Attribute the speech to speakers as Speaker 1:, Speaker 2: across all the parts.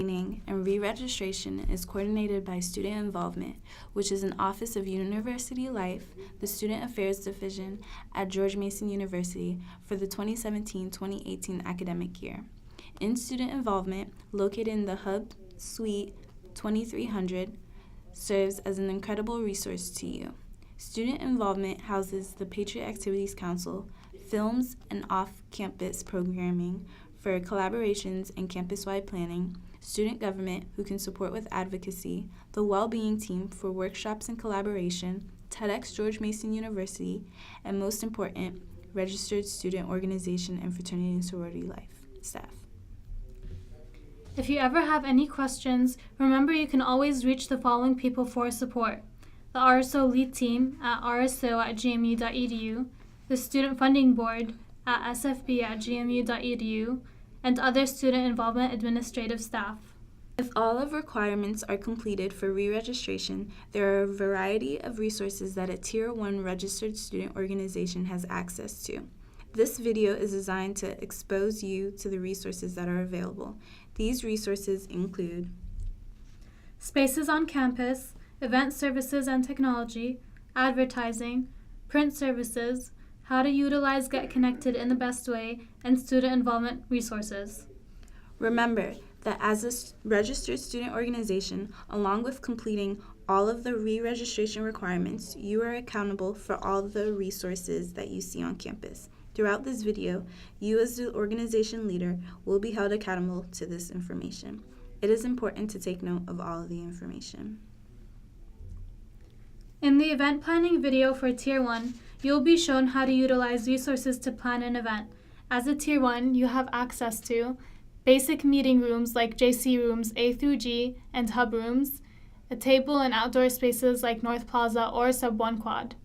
Speaker 1: Training and re-registration is coordinated by Student Involvement, which is an office of University Life, the Student Affairs Division at George Mason University for the 2017-2018 academic year. In Student Involvement, located in the Hub Suite 2300, serves as an incredible resource to you. Student Involvement houses the Patriot Activities Council, films and off-campus programming for collaborations and campus-wide planning, student government who can support with advocacy, the well-being team for workshops and collaboration, TEDx George Mason University, and most important, registered student organization and fraternity and sorority life staff.
Speaker 2: If you ever have any questions, remember you can always reach the following people for support: the RSO lead team at rso@gmu.edu, the Student Funding Board at sfb@gmu.edu, and other student involvement administrative staff.
Speaker 1: If all of requirements are completed for re-registration, there are a variety of resources that a Tier 1 registered student organization has access to. This video is designed to expose you to the resources that are available. These resources include
Speaker 2: spaces on campus, event services and technology, advertising, print services, how to utilize Get Connected in the best way, and student involvement resources.
Speaker 1: Remember that as a registered student organization, along with completing all of the re-registration requirements, you are accountable for all the resources that you see on campus. Throughout this video, you as the organization leader will be held accountable to this information. It is important to take note of all of the information.
Speaker 2: In the event planning video for Tier 1, you will be shown how to utilize resources to plan an event. As a Tier 1, you have access to basic meeting rooms like JC rooms A through G and hub rooms, a table and outdoor spaces like North Plaza or Sub 1 Quad.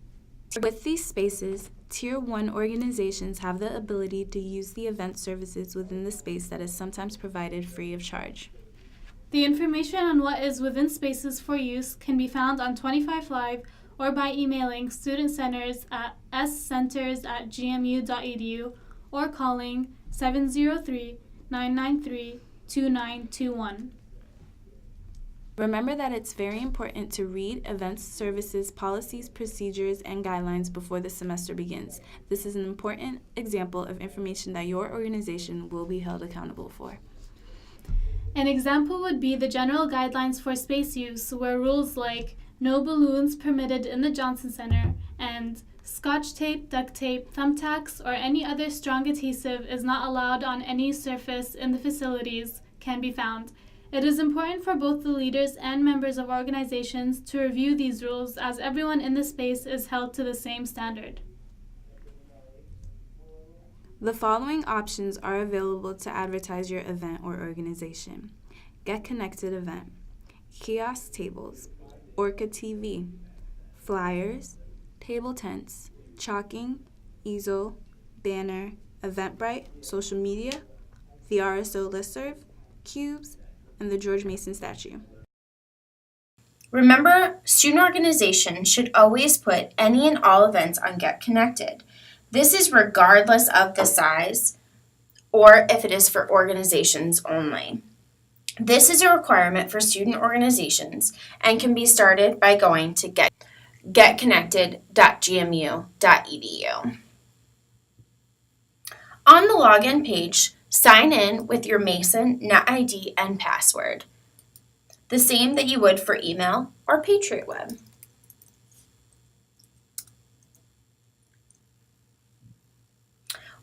Speaker 1: With these spaces, Tier 1 organizations have the ability to use the event services within the space that is sometimes provided free of charge.
Speaker 2: The information on what is within spaces for use can be found on 25 Live or by emailing student centers at scenters@gmu.edu or calling 703-993-2921.
Speaker 1: Remember that it's very important to read events services policies, procedures, and guidelines before the semester begins. This is an important example of information that your organization will be held accountable for.
Speaker 2: An example would be the general guidelines for space use, where rules like no balloons permitted in the Johnson Center and Scotch tape, duct tape, thumbtacks, or any other strong adhesive is not allowed on any surface in the facilities can be found. It is important for both the leaders and members of organizations to review these rules, as everyone in the space is held to the same standard.
Speaker 1: The following options are available to advertise your event or organization: Get Connected event, kiosk tables, Orca TV, flyers, table tents, chalking, easel, banner, Eventbrite, social media, the RSO listserv, cubes, and the George Mason statue.
Speaker 3: Remember, student organizations should always put any and all events on Get Connected. This is regardless of the size or if it is for organizations only. This is a requirement for student organizations and can be started by going to getconnected.gmu.edu. On the login page, sign in with your Mason NetID and password, the same that you would for email or Patriot Web.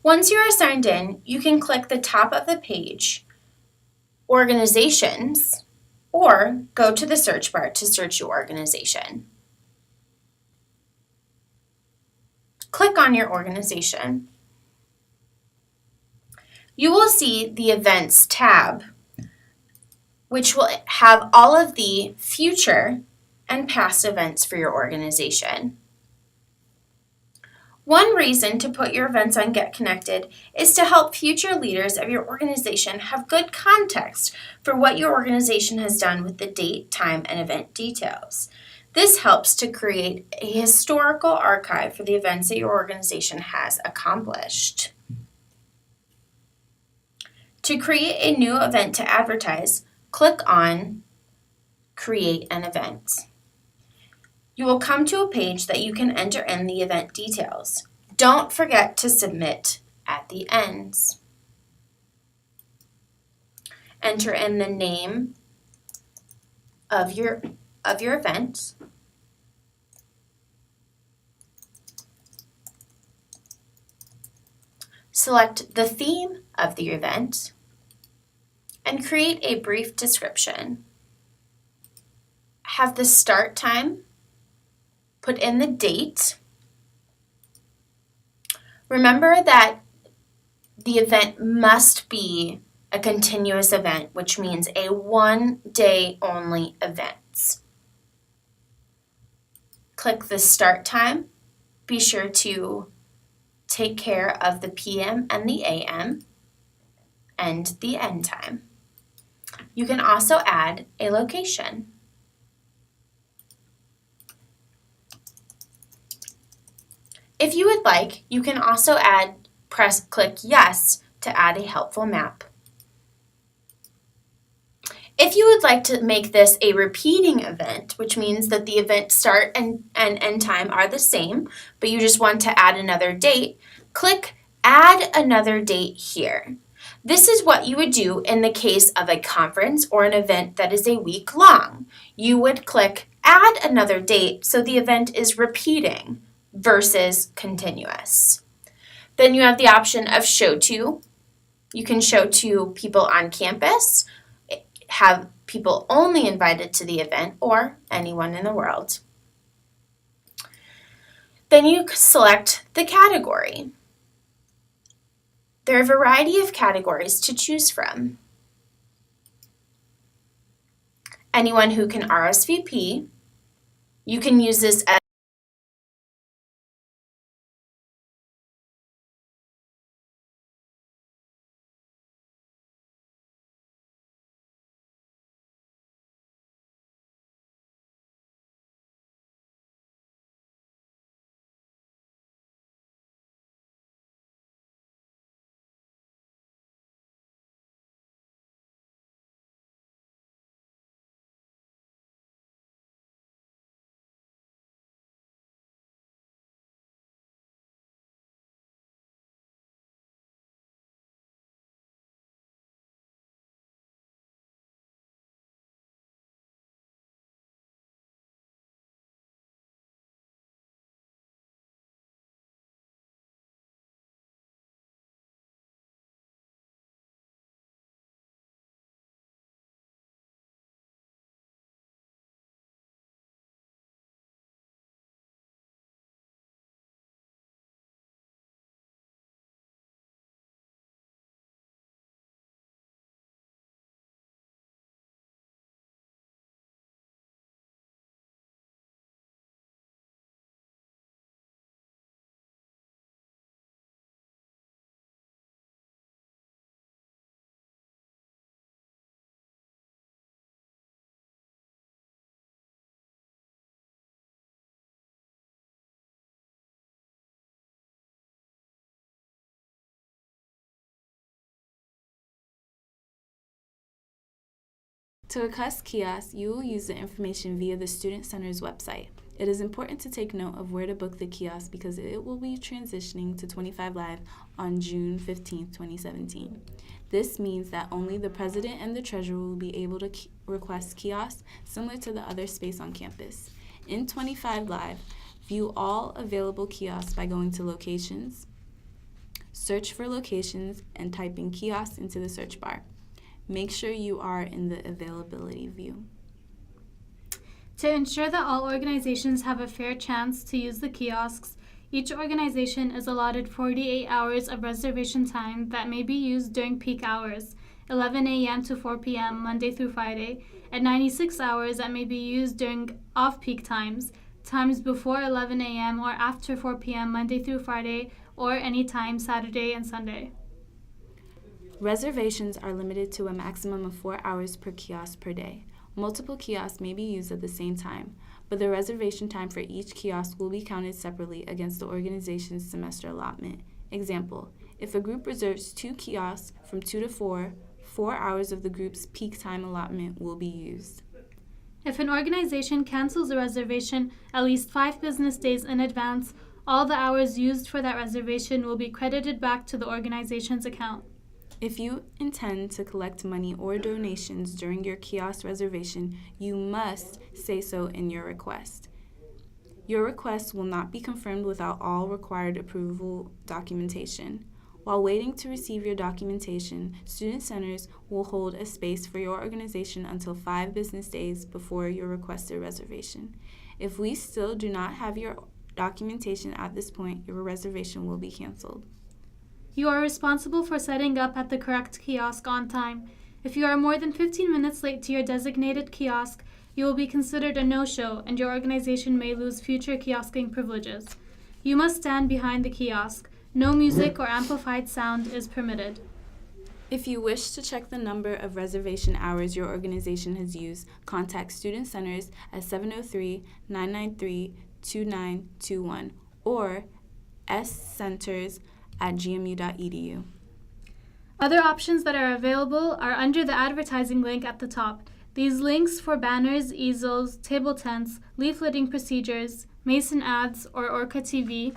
Speaker 3: Once you are signed in, you can click the top of the page, Organizations, or go to the search bar to search your organization. Click on your organization. You will see the Events tab, which will have all of the future and past events for your organization. One reason to put your events on Get Connected is to help future leaders of your organization have good context for what your organization has done with the date, time, and event details. This helps to create a historical archive for the events that your organization has accomplished. To create a new event to advertise, click on Create an Event. You will come to a page that you can enter in the event details. Don't forget to submit at the end. Enter in the name of your event. Select the theme of the event and create a brief description. Have the start time, put in the date. Remember that the event must be a continuous event, which means a one-day only event. Click the start time. Be sure to take care of the PM and the AM and the end time. You can also add a location. If you would like, you can also click yes to add a helpful map. If you would like to make this a repeating event, which means that the event start and end time are the same, but you just want to add another date, click Add Another Date here. This is what you would do in the case of a conference or an event that is a week long. You would click Add Another Date so the event is repeating versus continuous. Then you have the option of show to. You can show to people on campus, have people only invited to the event, or anyone in the world. Then you select the category. There are a variety of categories to choose from. Anyone who can RSVP, you can use this as
Speaker 1: To request kiosks, you will use the information via the Student Center's website. It is important to take note of where to book the kiosk because it will be transitioning to 25 Live on June 15, 2017. This means that only the president and the treasurer will be able to request kiosks similar to the other space on campus. In 25 Live, view all available kiosks by going to Locations, search for locations, and type in kiosks into the search bar. Make sure you are in the availability view.
Speaker 2: To ensure that all organizations have a fair chance to use the kiosks, each organization is allotted 48 hours of reservation time that may be used during peak hours, 11 a.m. to 4 p.m. Monday through Friday, and 96 hours that may be used during off-peak times, times before 11 a.m. or after 4 p.m. Monday through Friday, or any time Saturday and Sunday.
Speaker 1: Reservations are limited to a maximum of 4 hours per kiosk per day. Multiple kiosks may be used at the same time, but the reservation time for each kiosk will be counted separately against the organization's semester allotment. Example, if a group reserves 2 kiosks from 2 to 4, 4 hours of the group's peak time allotment will be used.
Speaker 2: If an organization cancels a reservation at least 5 business days in advance, all the hours used for that reservation will be credited back to the organization's account.
Speaker 1: If you intend to collect money or donations during your kiosk reservation, you must say so in your request. Your request will not be confirmed without all required approval documentation. While waiting to receive your documentation, student centers will hold a space for your organization until 5 business days before your requested reservation. If we still do not have your documentation at this point, your reservation will be canceled.
Speaker 2: You are responsible for setting up at the correct kiosk on time. If you are more than 15 minutes late to your designated kiosk, you will be considered a no-show and your organization may lose future kiosking privileges. You must stand behind the kiosk. No music or amplified sound is permitted.
Speaker 1: If you wish to check the number of reservation hours your organization has used, contact Student Centers at 703-993-2921 or scenters@gmu.edu.
Speaker 2: Other options that are available are under the advertising link at the top. These links for banners, easels, table tents, leafleting procedures, Mason ads, or Orca TV,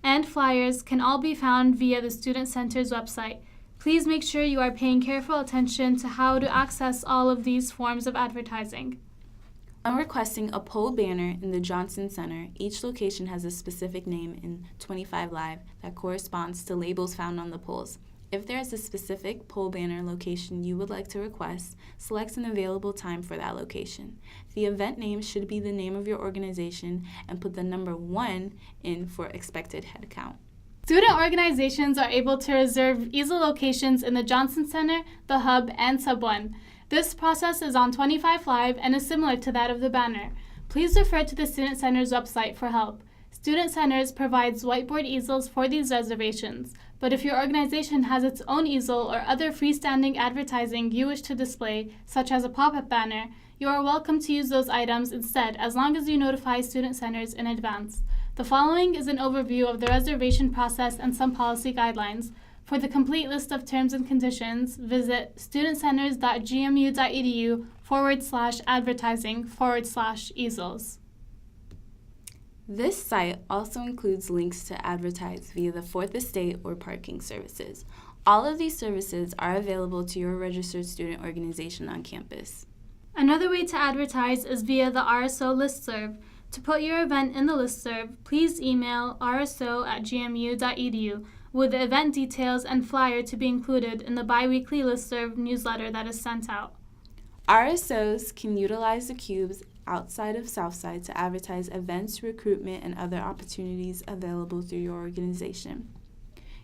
Speaker 2: and flyers can all be found via the Student Center's website. Please make sure you are paying careful attention to how to access all of these forms of advertising.
Speaker 1: When requesting a pole banner in the Johnson Center, each location has a specific name in 25 Live that corresponds to labels found on the poles. If there is a specific pole banner location you would like to request, select an available time for that location. The event name should be the name of your organization and put the number 1 in for expected head count.
Speaker 2: Student organizations are able to reserve easel locations in the Johnson Center, the Hub, and Sub 1. This process is on 25 Live and is similar to that of the banner. Please refer to the Student Center's website for help. Student Centers provides whiteboard easels for these reservations, but if your organization has its own easel or other freestanding advertising you wish to display, such as a pop-up banner, you are welcome to use those items instead as long as you notify Student Centers in advance. The following is an overview of the reservation process and some policy guidelines. For the complete list of terms and conditions, visit studentcenters.gmu.edu/advertising/easels.
Speaker 1: This site also includes links to advertise via the Fourth Estate or parking services. All of these services are available to your registered student organization on campus.
Speaker 2: Another way to advertise is via the RSO listserv. To put your event in the listserv, please email rso@gmu.edu with the event details and flyer to be included in the bi-weekly listserv newsletter that is sent out.
Speaker 1: RSOs can utilize the cubes outside of Southside to advertise events, recruitment, and other opportunities available through your organization.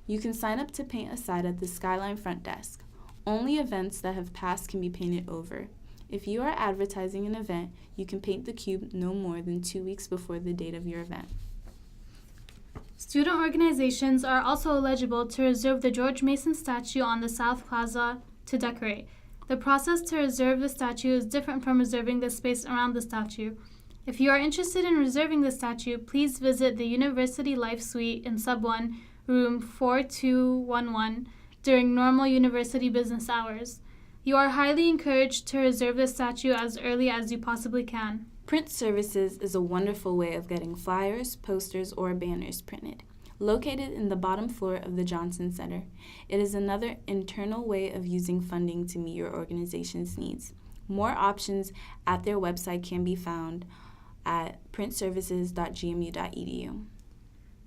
Speaker 1: You can sign up to paint a side at the Skyline front desk. Only events that have passed can be painted over. If you are advertising an event, you can paint the cube no more than 2 weeks before the date of your event.
Speaker 2: Student organizations are also eligible to reserve the George Mason statue on the South Plaza to decorate. The process to reserve the statue is different from reserving the space around the statue. If you are interested in reserving the statue, please visit the University Life Suite in Sub 1, room 4211, during normal university business hours. You are highly encouraged to reserve the statue as early as you possibly can.
Speaker 1: Print services is a wonderful way of getting flyers, posters, or banners printed. Located in the bottom floor of the Johnson Center, it is another internal way of using funding to meet your organization's needs. More options at their website can be found at printservices.gmu.edu.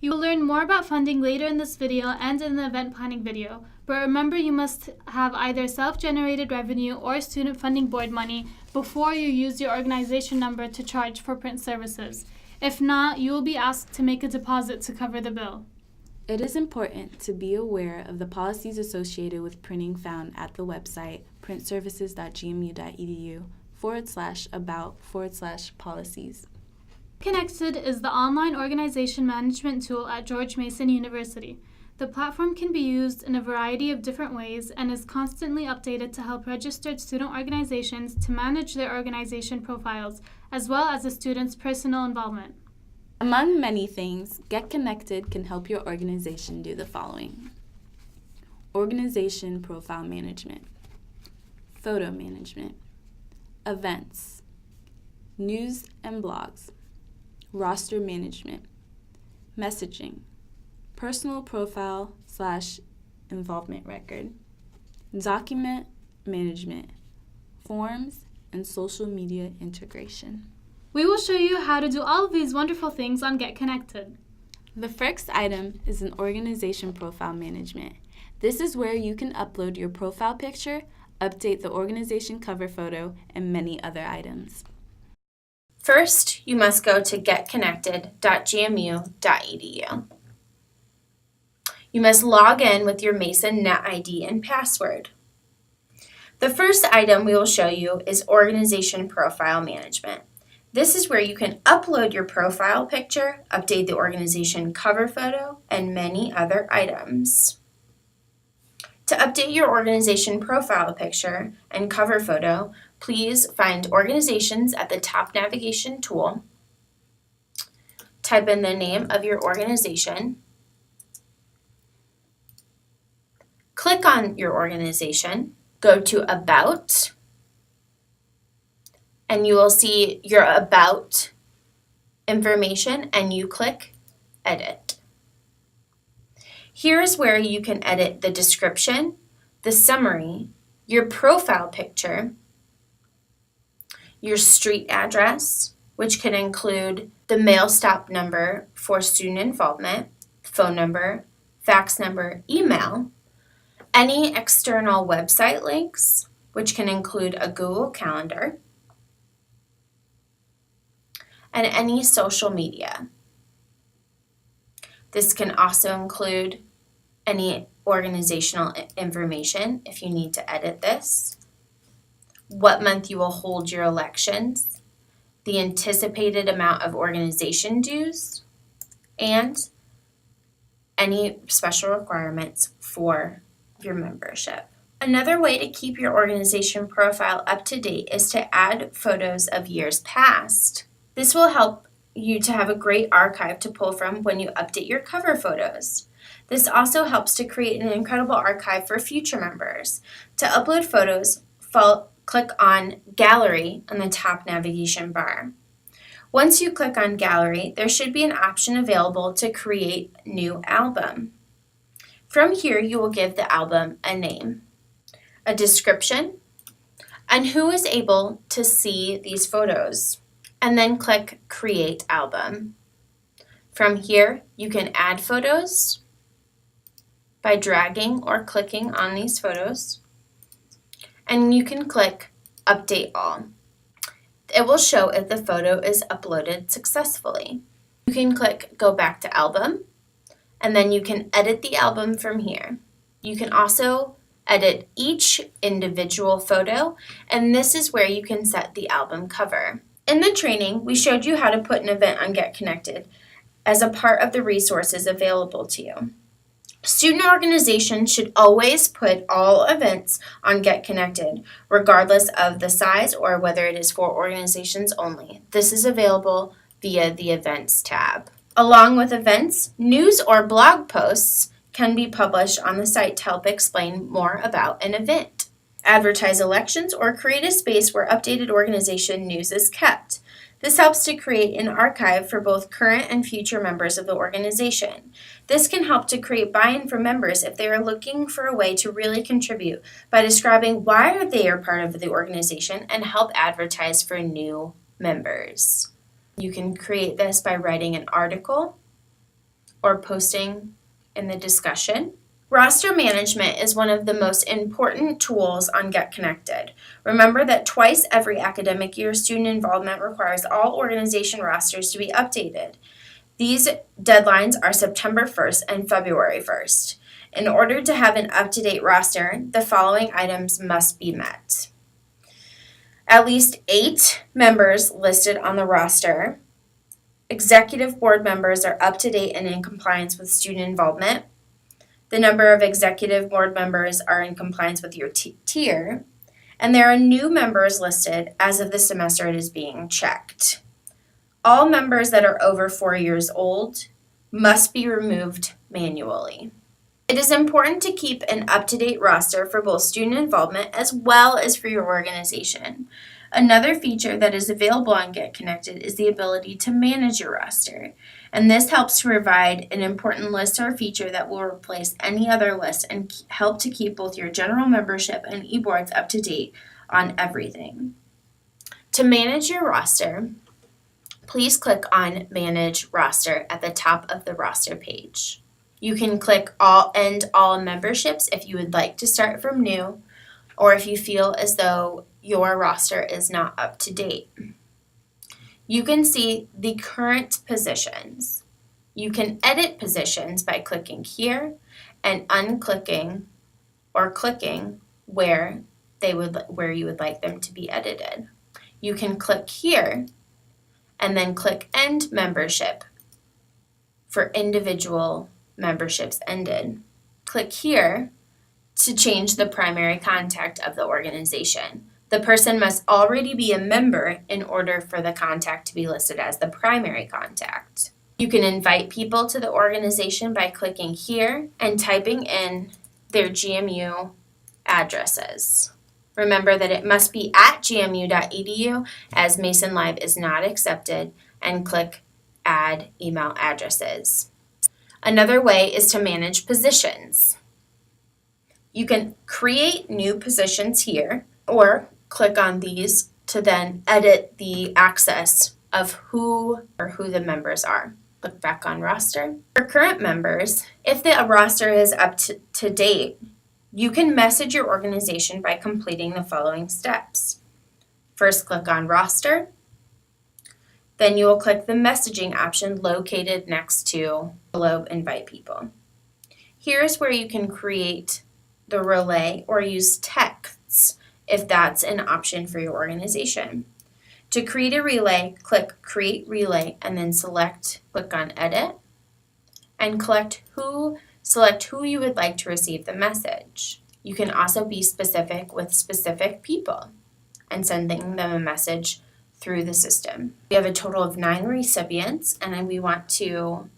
Speaker 2: You will learn more about funding later in this video and in the event planning video, but remember you must have either self-generated revenue or student funding board money before you use your organization number to charge for print services. If not, you will be asked to make a deposit to cover the bill.
Speaker 1: It is important to be aware of the policies associated with printing found at the website printservices.gmu.edu/about/policies.
Speaker 2: Connected is the online organization management tool at George Mason University. The platform can be used in a variety of different ways and is constantly updated to help registered student organizations to manage their organization profiles, as well as the students' personal involvement.
Speaker 1: Among many things, Get Connected can help your organization do the following. Organization profile management. photo management, events, news and blogs, roster management, messaging, personal profile/involvement record, document management, forms, and social media integration.
Speaker 2: We will show you how to do all of these wonderful things on Get Connected.
Speaker 1: The first item is an organization profile management. This is where you can upload your profile picture, update the organization cover photo, and many other items.
Speaker 3: First, you must go to getconnected.gmu.edu. You must log in with your Mason NetID and password. The first item we will show you is organization profile management. This is where you can upload your profile picture, update the organization cover photo, and many other items. To update your organization profile picture and cover photo, please find Organizations at the top navigation tool. Type in the name of your organization. Click on your organization, go to About, and you will see your About information, and you click Edit. Here's where you can edit the description, the summary, your profile picture, your street address, which can include the mail stop number for student involvement, phone number, fax number, email, any external website links, which can include a Google Calendar, and any social media. This can also include any organizational information if you need to edit this, what month you will hold your elections, the anticipated amount of organization dues, and any special requirements for your membership. Another way to keep your organization profile up to date is to add photos of years past. This will help you to have a great archive to pull from when you update your cover photos. This also helps to create an incredible archive for future members. To upload photos, click on Gallery on the top navigation bar. Once you click on Gallery, there should be an option available to create new album. From here, you will give the album a name, a description, and who is able to see these photos, and then click Create Album. From here, you can add photos by dragging or clicking on these photos, and you can click Update All. It will show if the photo is uploaded successfully. You can click Go Back to Album, and then you can edit the album from here. You can also edit each individual photo, and this is where you can set the album cover. In the training, we showed you how to put an event on Get Connected as a part of the resources available to you. Student organizations should always put all events on Get Connected, regardless of the size or whether it is for organizations only. This is available via the Events tab. Along with events, news or blog posts can be published on the site to help explain more about an event. Advertise elections or create a space where updated organization news is kept. This helps to create an archive for both current and future members of the organization. This can help to create buy-in from members if they are looking for a way to really contribute by describing why they are part of the organization and help advertise for new members. You can create this by writing an article or posting in the discussion. Roster management is one of the most important tools on Get Connected. Remember that twice every academic year, student involvement requires all organization rosters to be updated. These deadlines are September 1st and February 1st. In order to have an up-to-date roster, the following items must be met. At least 8 members listed on the roster. Executive board members are up to date and in compliance with student involvement. The number of executive board members are in compliance with your tier, and there are new members listed as of the semester it is being checked. All members that are over 4 years old must be removed manually. It is important to keep an up-to-date roster for both student involvement as well as for your organization. Another feature that is available on Get Connected is the ability to manage your roster, and this helps to provide an important list or feature that will replace any other list and help to keep both your general membership and e-boards up to date on everything. To manage your roster, please click on Manage Roster at the top of the roster page. You can click End all memberships if you would like to start from new, or if you feel as though your roster is not up to date. You can see the current positions. You can edit positions by clicking here and unclicking or clicking where you would like them to be edited. You can click here and then click End Membership for individual memberships ended. Click here to change the primary contact of the organization. The person must already be a member in order for the contact to be listed as the primary contact. You can invite people to the organization by clicking here and typing in their GMU addresses. Remember that it must be at gmu.edu as Mason Live is not accepted, and click Add Email Addresses. Another way is to manage positions. You can create new positions here or click on these to then edit the access of who the members are. Click back on roster. For current members, if the roster is up to date, you can message your organization by completing the following steps. First, click on roster. Then you will click the messaging option located next to below Invite People. Here's where you can create the relay or use texts if that's an option for your organization. To create a relay, click Create Relay and then click on Edit and select who you would like to receive the message. You can also be specific with specific people and sending them a message through the system. We have a total of 9 recipients and we want to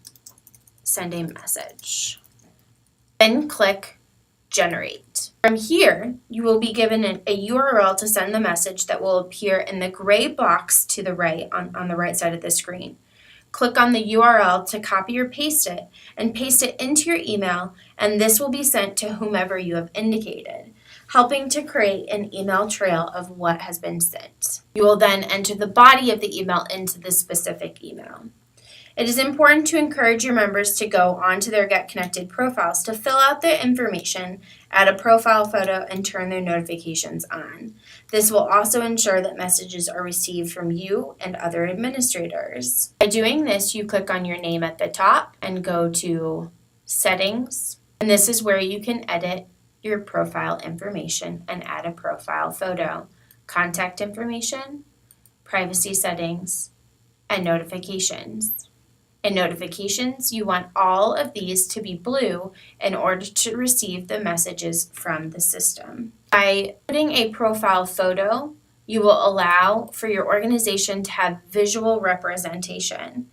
Speaker 3: send a message. Then click Generate. From here, you will be given a URL to send the message that will appear in the gray box to the right on the right side of the screen. Click on the URL to copy or paste it and paste it into your email, and this will be sent to whomever you have indicated, helping to create an email trail of what has been sent. You will then enter the body of the email into the specific email. It is important to encourage your members to go onto their Get Connected profiles to fill out their information, add a profile photo, and turn their notifications on. This will also ensure that messages are received from you and other administrators. By doing this, you click on your name at the top and go to Settings, and this is where you can edit your profile information and add a profile photo, contact information, privacy settings, and notifications. In notifications, you want all of these to be blue in order to receive the messages from the system. By putting a profile photo, you will allow for your organization to have visual representation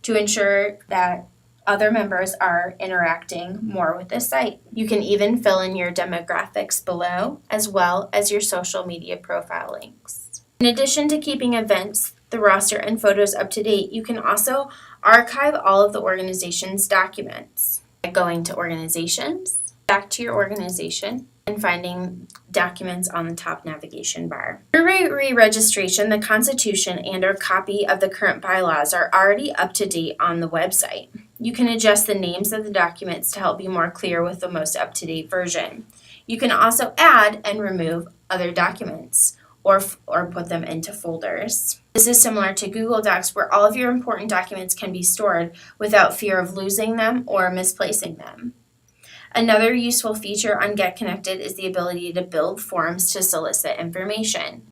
Speaker 3: to ensure that other members are interacting more with the site. You can even fill in your demographics below, as well as your social media profile links. In addition to keeping events, the roster, and photos up to date, you can also archive all of the organization's documents by going to Organizations, back to your organization, and finding documents on the top navigation bar. For re-registration, the Constitution and or copy of the current bylaws are already up to date on the website. You can adjust the names of the documents to help be more clear with the most up-to-date version. You can also add and remove other documents or put them into folders. This is similar to Google Docs, where all of your important documents can be stored without fear of losing them or misplacing them. Another useful feature on Get Connected is the ability to build forms to solicit information.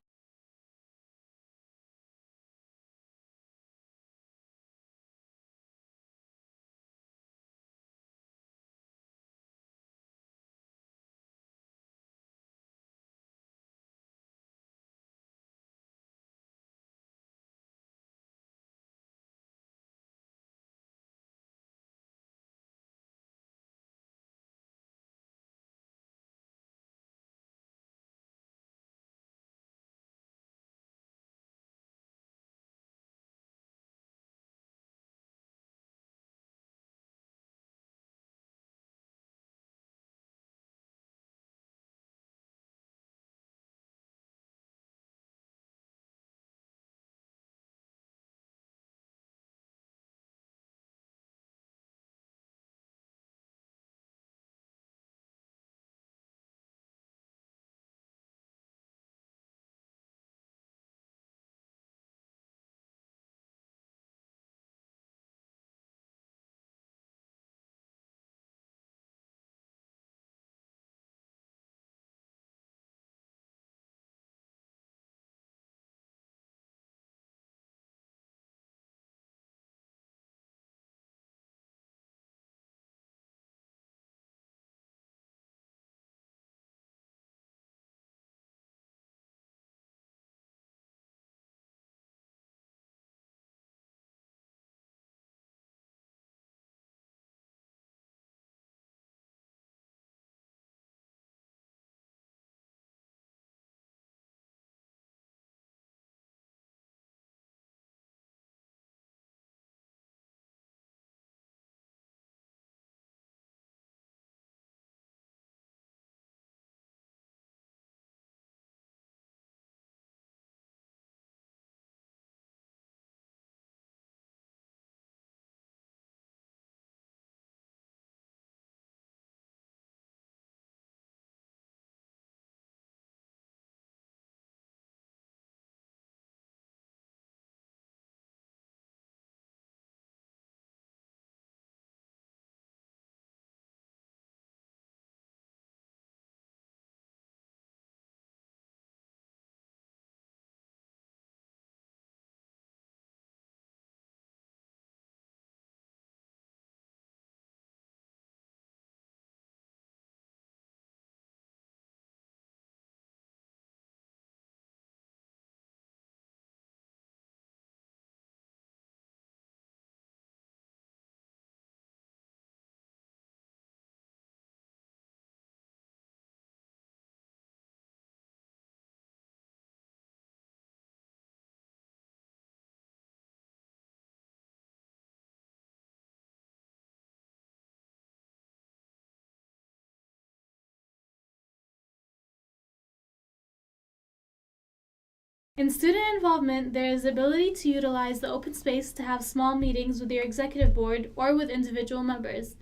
Speaker 2: In student involvement, there is the ability to utilize the open space to have small meetings with your executive board or with individual members.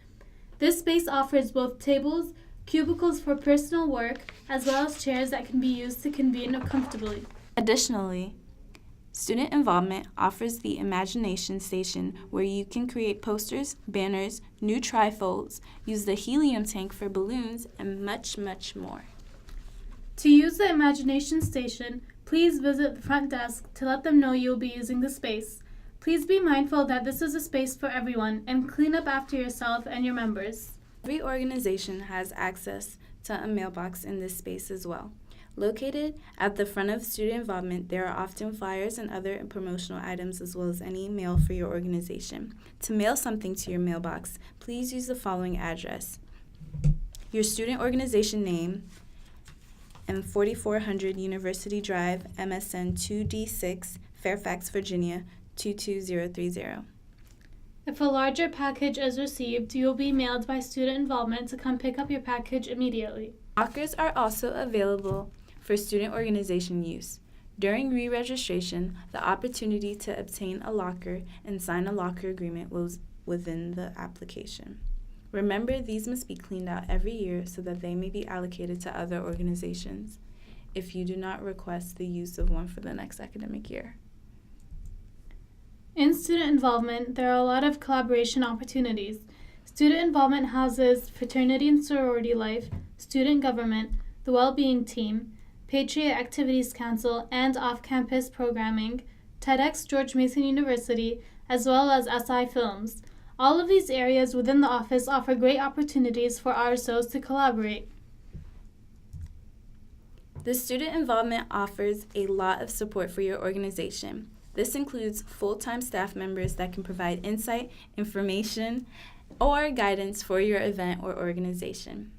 Speaker 2: This space offers both tables, cubicles for personal work, as well as chairs that can be used to convene comfortably.
Speaker 1: Additionally, student involvement offers the Imagination Station where you can create posters, banners, new trifolds, use the helium tank for balloons, and much, much more.
Speaker 2: To use the Imagination Station, please visit the front desk to let them know you will be using the space. Please be mindful that this is a space for everyone and clean up after yourself and your members.
Speaker 1: Every organization has access to a mailbox in this space as well. Located at the front of student involvement, there are often flyers and other promotional items as well as any mail for your organization. To mail something to your mailbox, please use the following address: your student organization name, and 4400 University Drive, MSN 2D6, Fairfax, Virginia 22030.
Speaker 2: If a larger package is received, you will be mailed by student involvement to come pick up your package immediately.
Speaker 1: Lockers are also available for student organization use. During re-registration, the opportunity to obtain a locker and sign a locker agreement was within the application. Remember, these must be cleaned out every year so that they may be allocated to other organizations if you do not request the use of one for the next academic year.
Speaker 2: In student involvement, there are a lot of collaboration opportunities. Student involvement houses fraternity and sorority life, student government, the well-being team, Patriot Activities Council, and off-campus programming, TEDx George Mason University, as well as SI Films. All of these areas within the office offer great opportunities for RSOs to collaborate.
Speaker 1: The student involvement offers a lot of support for your organization. This includes full-time staff members that can provide insight, information, or guidance for your event or organization.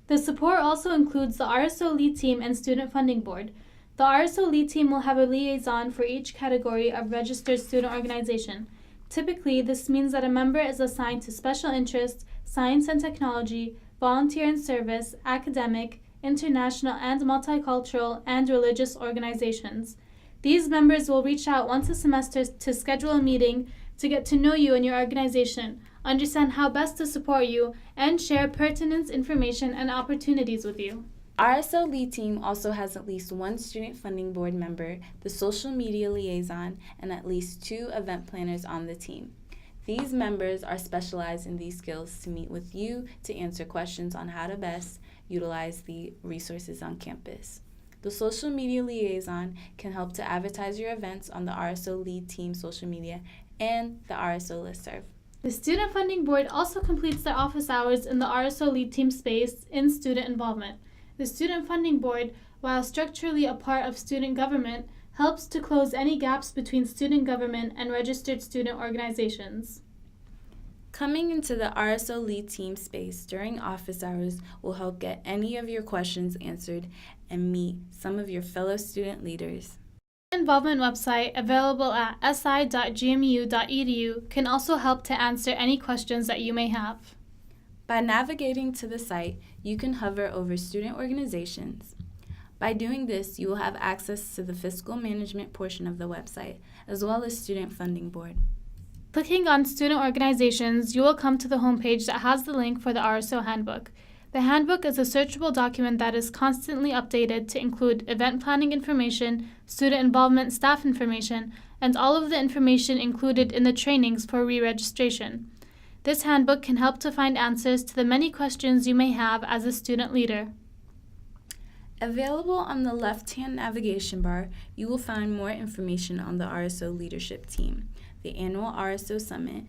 Speaker 2: The support also includes the RSO lead team and student funding board. The RSO lead team will have a liaison for each category of registered student organization. Typically, this means that a member is assigned to special interests, science and technology, volunteer and service, academic, international and multicultural, and religious organizations. These members will reach out once a semester to schedule a meeting to get to know you and your organization, understand how best to support you, and share pertinent information and opportunities with you.
Speaker 1: RSO lead team also has at least one student funding board member, the social media liaison, and at least 2 event planners on the team. These members are specialized in these skills to meet with you to answer questions on how to best utilize the resources on campus. The social media liaison can help to advertise your events on the RSO lead team social media and the RSO listserv.
Speaker 2: The Student Funding Board also completes their office hours in the RSO lead team space in student involvement. The Student Funding Board, while structurally a part of student government, helps to close any gaps between student government and registered student organizations.
Speaker 1: Coming into the RSO lead team space during office hours will help get any of your questions answered and meet some of your fellow student leaders.
Speaker 2: The involvement website, available at si.gmu.edu, can also help to answer any questions that you may have.
Speaker 1: By navigating to the site, you can hover over student organizations. By doing this, you will have access to the fiscal management portion of the website, as well as Student Funding Board.
Speaker 2: Clicking on Student Organizations, you will come to the homepage that has the link for the RSO Handbook. The handbook is a searchable document that is constantly updated to include event planning information, student involvement staff information, and all of the information included in the trainings for re-registration. This handbook can help to find answers to the many questions you may have as a student leader.
Speaker 1: Available on the left-hand navigation bar, you will find more information on the RSO leadership team, the annual RSO Summit,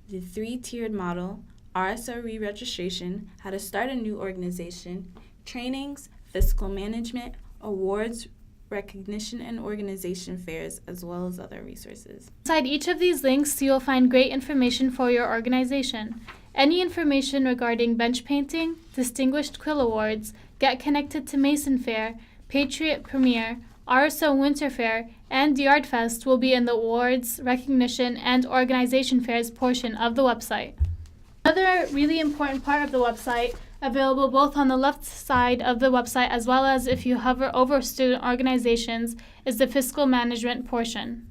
Speaker 1: the 3-tiered model, RSO re-registration, how to start a new organization, trainings, fiscal management, awards, recognition and organization fairs, as well as other resources.
Speaker 2: Inside each of these links, you will find great information for your organization. Any information regarding bench painting, Distinguished Quill Awards, Get Connected to Mason Fair, Patriot Premiere, RSO Winter Fair, and the Art Fest will be in the awards, recognition, and organization fairs portion of the website. Another really important part of the website, available both on the left side of the website as well as if you hover over student organizations, is the fiscal management portion.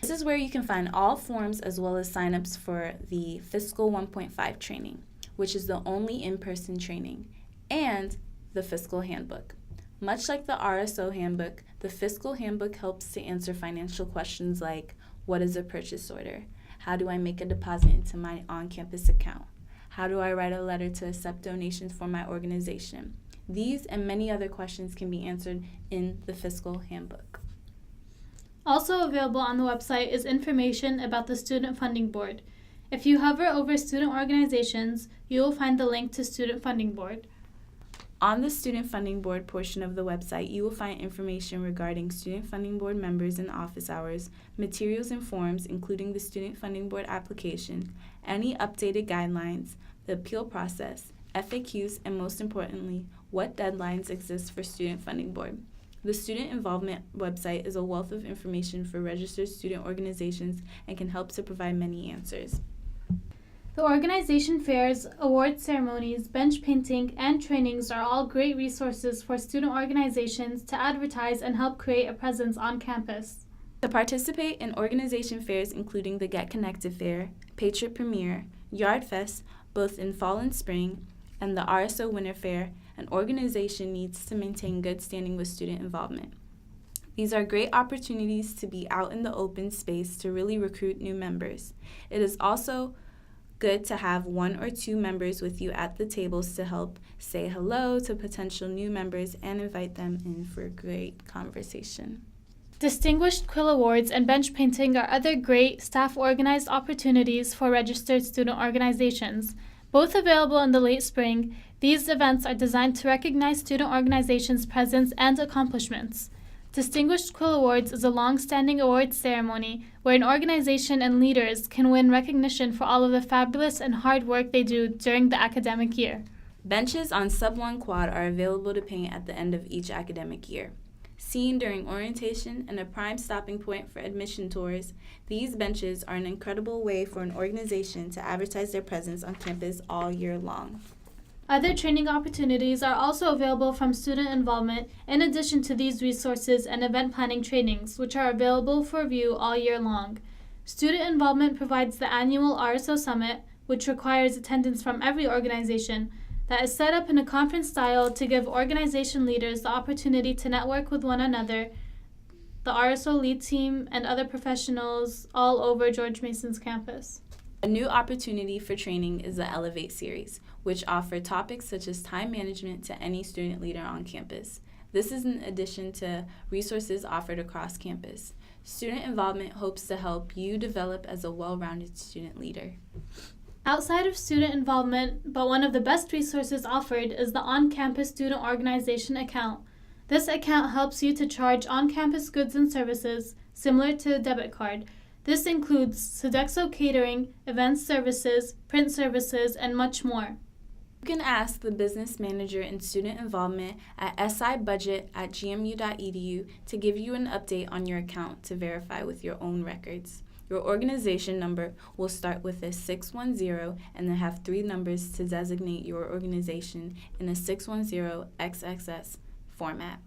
Speaker 1: This is where you can find all forms as well as signups for the Fiscal 1.5 training, which is the only in-person training, and the Fiscal Handbook. Much like the RSO Handbook, the Fiscal Handbook helps to answer financial questions like, what is a purchase order? How do I make a deposit into my on-campus account? How do I write a letter to accept donations for my organization? These and many other questions can be answered in the Fiscal Handbook.
Speaker 2: Also available on the website is information about the Student Funding Board. If you hover over student organizations, you will find the link to Student Funding Board.
Speaker 1: On the Student Funding Board portion of the website, you will find information regarding Student Funding Board members and office hours, materials and forms, including the Student Funding Board application, any updated guidelines, the appeal process, FAQs, and most importantly, what deadlines exist for Student Funding Board. The Student Involvement website is a wealth of information for registered student organizations and can help to provide many answers.
Speaker 2: The organization fairs, award ceremonies, bench painting, and trainings are all great resources for student organizations to advertise and help create a presence on campus.
Speaker 1: To participate in organization fairs including the Get Connected Fair, Patriot Premiere, Yard Fest, both in fall and spring, and the RSO Winter Fair, an organization needs to maintain good standing with student involvement. These are great opportunities to be out in the open space to really recruit new members. It is also good to have one or two members with you at the tables to help say hello to potential new members and invite them in for a great conversation.
Speaker 2: Distinguished Quill Awards and bench painting are other great staff-organized opportunities for registered student organizations. Both available in the late spring, these events are designed to recognize student organizations' presence and accomplishments. Distinguished Quill Awards is a long-standing awards ceremony where an organization and leaders can win recognition for all of the fabulous and hard work they do during the academic year.
Speaker 1: Benches on Sub 1 Quad are available to paint at the end of each academic year. Seen during orientation and a prime stopping point for admission tours, these benches are an incredible way for an organization to advertise their presence on campus all year long.
Speaker 2: Other training opportunities are also available from student involvement in addition to these resources and event planning trainings, which are available for view all year long. Student involvement provides the annual RSO Summit, which requires attendance from every organization, that is set up in a conference style to give organization leaders the opportunity to network with one another, the RSO lead team, and other professionals all over George Mason's campus.
Speaker 1: A new opportunity for training is the Elevate series, which offer topics such as time management to any student leader on campus. This is in addition to resources offered across campus. Student involvement hopes to help you develop as a well-rounded student leader.
Speaker 2: Outside of student involvement, but one of the best resources offered is the on-campus student organization account. This account helps you to charge on-campus goods and services, similar to a debit card. This includes Sodexo catering, event services, print services, and much more.
Speaker 1: You can ask the business manager in student involvement at sibudget@gmu.edu to give you an update on your account to verify with your own records. Your organization number will start with a 610 and then have 3 numbers to designate your organization in a 610 XXS format.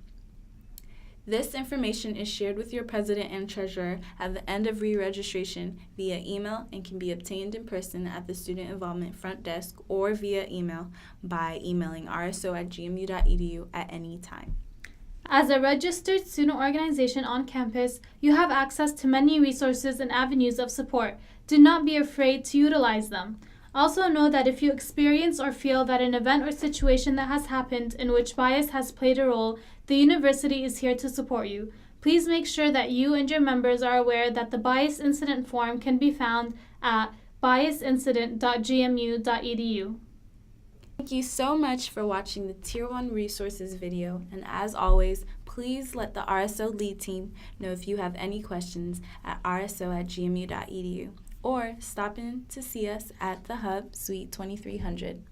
Speaker 1: This information is shared with your president and treasurer at the end of re-registration via email and can be obtained in person at the Student Involvement front desk or via email by emailing rso@gmu.edu at any time.
Speaker 2: As a registered student organization on campus, you have access to many resources and avenues of support. Do not be afraid to utilize them. Also know that if you experience or feel that an event or situation that has happened in which bias has played a role, the university is here to support you. Please make sure that you and your members are aware that the bias incident form can be found at biasincident.gmu.edu.
Speaker 1: Thank you so much for watching the Tier 1 Resources video, and as always, please let the RSO lead team know if you have any questions at rso@gmu.edu or stop in to see us at the Hub, Suite 2300.